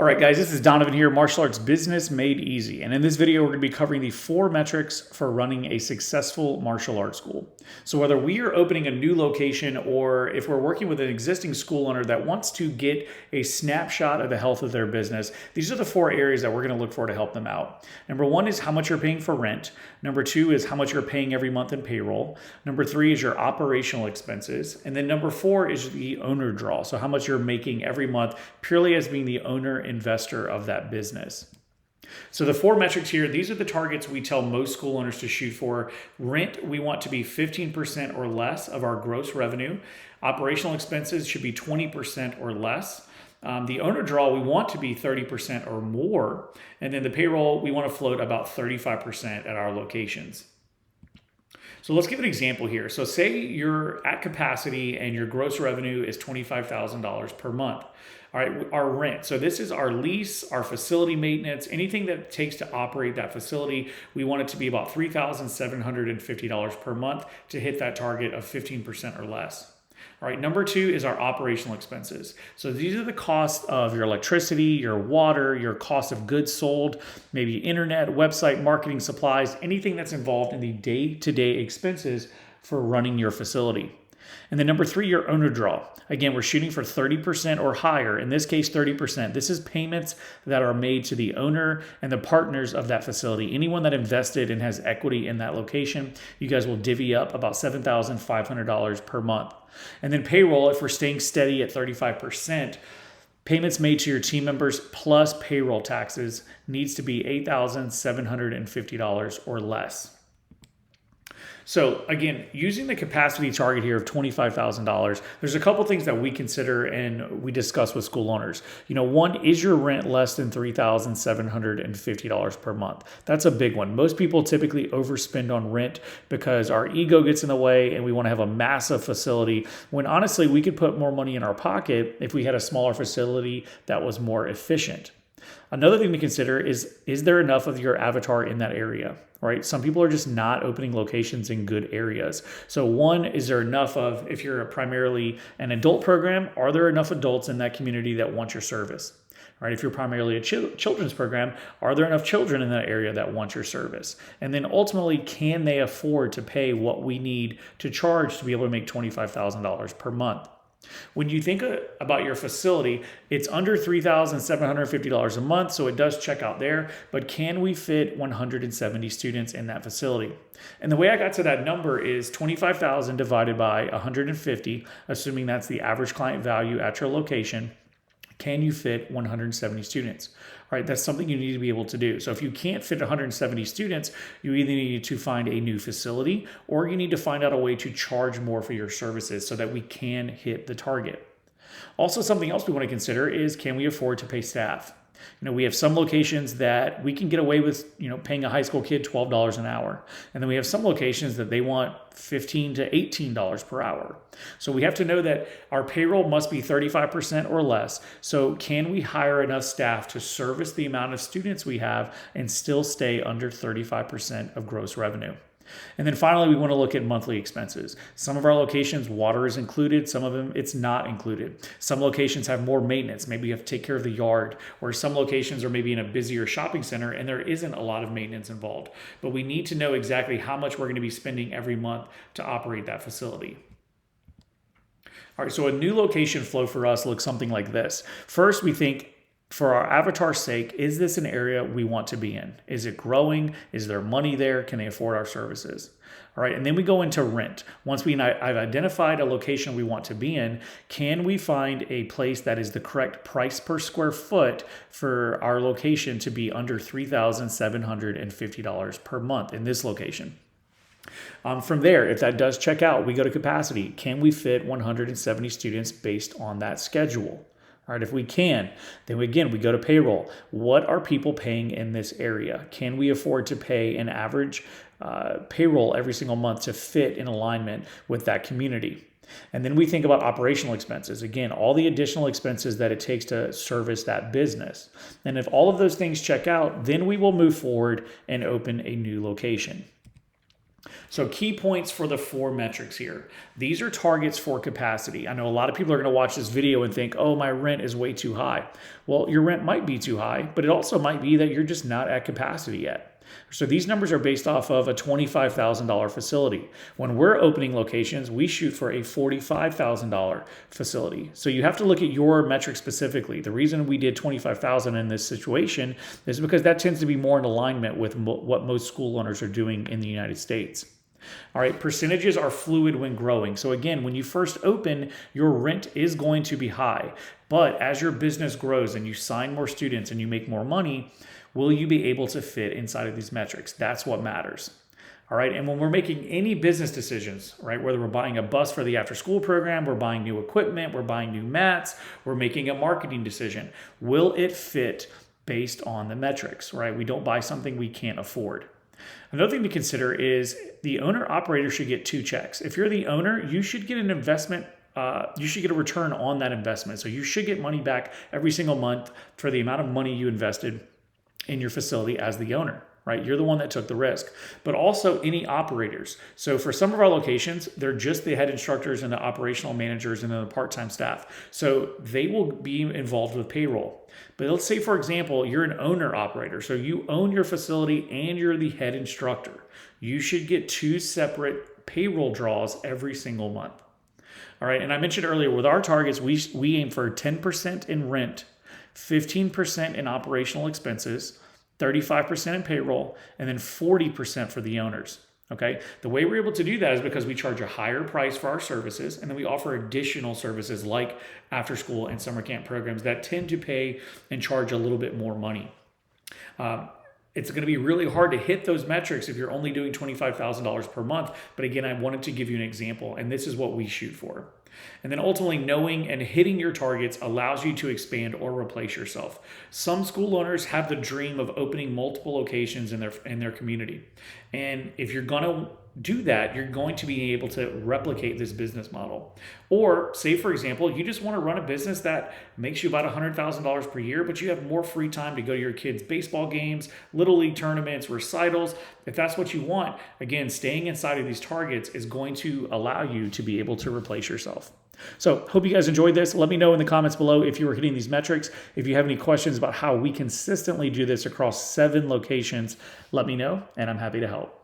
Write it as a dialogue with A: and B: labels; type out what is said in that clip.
A: All right, guys, this is Donovan here, Martial Arts Business Made Easy. And in this video, we're going to be covering the 4 metrics for running a successful martial arts school. So whether we are opening a new location or if we're working with an existing school owner that wants to get a snapshot of the health of their business, these are the 4 areas that we're going to look for to help them out. Number 1 is how much you're paying for rent. Number 2 is how much you're paying every month in payroll. Number 3 is your operational expenses. And then number 4 is the owner draw. So how much you're making every month purely as being the owner investor of that business. So the 4 metrics here, these are the targets we tell most school owners to shoot for. Rent, we want to be 15% or less of our gross revenue. Operational expenses should be 20% or less. The owner draw, we want to be 30% or more. And then the payroll, we want to float about 35% at our locations. So let's give an example here. So say you're at capacity and your gross revenue is $25,000 per month. All right, our rent. So this is our lease, our facility maintenance, anything that it takes to operate that facility. We want it to be about $3,750 per month to hit that target of 15% or less. All right, number 2 is our operational expenses. So these are the costs of your electricity, your water, your cost of goods sold, maybe internet, website, marketing, supplies, anything that's involved in the day-to-day expenses for running your facility. And then number 3, your owner draw. Again, we're shooting for 30% or higher. In this case, 30%. This is payments that are made to the owner and the partners of that facility. Anyone that invested and has equity in that location, you guys will divvy up about $7,500 per month. And then payroll, if we're staying steady at 35%, payments made to your team members plus payroll taxes needs to be $8,750 or less. So again, using the capacity target here of $25,000, there's a couple things that we consider and we discuss with school owners. One, is your rent less than $3,750 per month? That's a big one. Most people typically overspend on rent because our ego gets in the way and we want to have a massive facility when honestly we could put more money in our pocket if we had a smaller facility that was more efficient. Another thing to consider is there enough of your avatar in that area, right? Some people are just not opening locations in good areas. So one, is there enough of, if you're primarily an adult program, are there enough adults in that community that want your service? Right? If you're primarily a children's program, are there enough children in that area that want your service? And then ultimately, can they afford to pay what we need to charge to be able to make $25,000 per month? When you think about your facility, it's under $3,750 a month, so it does check out there, but can we fit 170 students in that facility? And the way I got to that number is 25,000 divided by 150, assuming that's the average client value at your location. Can you fit 170 students? All right, that's something you need to be able to do. So if you can't fit 170 students, you either need to find a new facility or you need to find out a way to charge more for your services so that we can hit the target. Also, something else we want to consider is, can we afford to pay staff? We have some locations that we can get away with, paying a high school kid $12 an hour. And then we have some locations that they want $15 to $18 per hour. So we have to know that our payroll must be 35% or less. So can we hire enough staff to service the amount of students we have and still stay under 35% of gross revenue? And then finally, we want to look at monthly expenses. Some of our locations, water is included. Some of them, it's not included. Some locations have more maintenance. Maybe you have to take care of the yard, or some locations are maybe in a busier shopping center and there isn't a lot of maintenance involved. But we need to know exactly how much we're going to be spending every month to operate that facility. All right, so a new location flow for us looks something like this. First, we think, for our avatar's sake, is this an area we want to be in? Is it growing? Is there money there? Can they afford our services? All right, and then we go into rent. Once I've identified a location we want to be in, can we find a place that is the correct price per square foot for our location to be under $3,750 per month in this location? From there, if that does check out, we go to capacity. Can we fit 170 students based on that schedule? All right, if we can, then we go to payroll. What are people paying in this area? Can we afford to pay an average payroll every single month to fit in alignment with that community? And then we think about operational expenses. Again, all the additional expenses that it takes to service that business. And if all of those things check out, then we will move forward and open a new location. So key points for the 4 metrics here. These are targets for capacity. I know a lot of people are going to watch this video and think, oh, my rent is way too high. Well, your rent might be too high, but it also might be that you're just not at capacity yet. So these numbers are based off of a $25,000 facility. When we're opening locations, we shoot for a $45,000 facility. So you have to look at your metric specifically. The reason we did $25,000 in this situation is because that tends to be more in alignment with what most school owners are doing in the United States. All right, percentages are fluid when growing. So again, when you first open, your rent is going to be high. But as your business grows and you sign more students and you make more money, will you be able to fit inside of these metrics? That's what matters. All right, and when we're making any business decisions, right, whether we're buying a bus for the after school program, we're buying new equipment, we're buying new mats, we're making a marketing decision, will it fit based on the metrics, right? We don't buy something we can't afford. Another thing to consider is the owner operator should get 2 checks. If you're the owner, you should get an investment. You should get a return on that investment. So you should get money back every single month for the amount of money you invested in your facility as the owner, right? You're the one that took the risk, but also any operators. So for some of our locations, they're just the head instructors and the operational managers and then the part-time staff. So they will be involved with payroll. But let's say, for example, you're an owner operator. So you own your facility and you're the head instructor. You should get 2 separate payroll draws every single month. All right. And I mentioned earlier with our targets, we aim for 10% in rent, 15% in operational expenses, 35% in payroll, and then 40% for the owners. Okay. The way we're able to do that is because we charge a higher price for our services, and then we offer additional services like after school and summer camp programs that tend to pay and charge a little bit more money. It's going to be really hard to hit those metrics if you're only doing $25,000 per month. But again, I wanted to give you an example, and this is what we shoot for. And then ultimately knowing and hitting your targets allows you to expand or replace yourself. Some school owners have the dream of opening multiple locations in their community. And if you're going to do that, you're going to be able to replicate this business model. Or say, for example, you just want to run a business that makes you about $100,000 per year, but you have more free time to go to your kids' baseball games, little league tournaments, recitals. If that's what you want, again, staying inside of these targets is going to allow you to be able to replace yourself. So hope you guys enjoyed this. Let me know in the comments below if you were hitting these metrics. If you have any questions about how we consistently do this across 7 locations, let me know, and I'm happy to help.